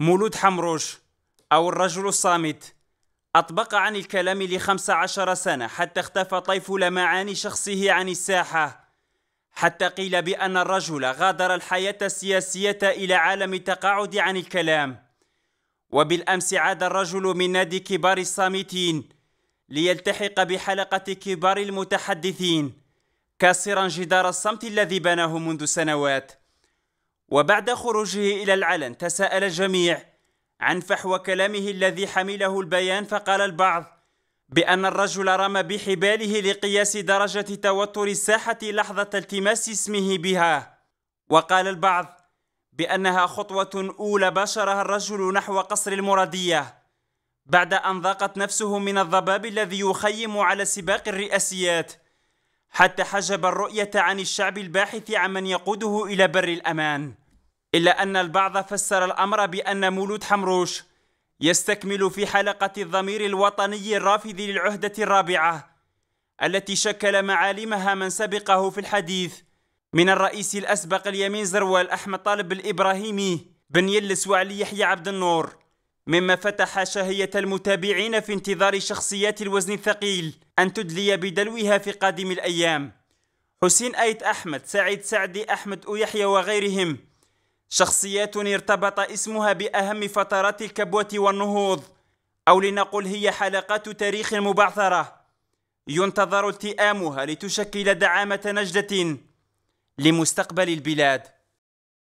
مولود حمروش أو الرجل الصامت أطبق عن الكلام ل15 سنة حتى اختفى طيف لمعان شخصه عن الساحة، حتى قيل بأن الرجل غادر الحياة السياسية إلى عالم التقاعد عن الكلام. وبالأمس عاد الرجل من نادي كبار الصامتين ليلتحق بحلقة كبار المتحدثين، كاسرا جدار الصمت الذي بناه منذ سنوات. وبعد خروجه إلى العلن تساءل الجميع عن فحوى كلامه الذي حمله البيان، فقال البعض بأن الرجل رمى بحباله لقياس درجة توتر الساحة لحظة التماس اسمه بها، وقال البعض بأنها خطوة أولى باشرها الرجل نحو قصر المرادية بعد أن ضاقت نفسه من الضباب الذي يخيم على سباق الرئاسيات، حتى حجب الرؤية عن الشعب الباحث عن من يقوده إلى بر الأمان. إلا أن البعض فسر الأمر بأن مولود حمروش يستكمل في حلقة الضمير الوطني الرافض للعهدة الرابعة التي شكل معالمها من سبقه في الحديث من الرئيس الأسبق اليمين زروال أحمد طالب الإبراهيمي بن يلس وعلي يحيى عبد النور، مما فتح شهية المتابعين في انتظار شخصيات الوزن الثقيل أن تدلي بدلوها في قادم الأيام. حسين آيت أحمد، سعيد سعدي، أحمد يحيى وغيرهم، شخصيات ارتبط اسمها بأهم فترات الكبوة والنهوض، أو لنقل هي حلقات تاريخ مبعثرة ينتظر التئامها لتشكل دعامة نجدة لمستقبل البلاد.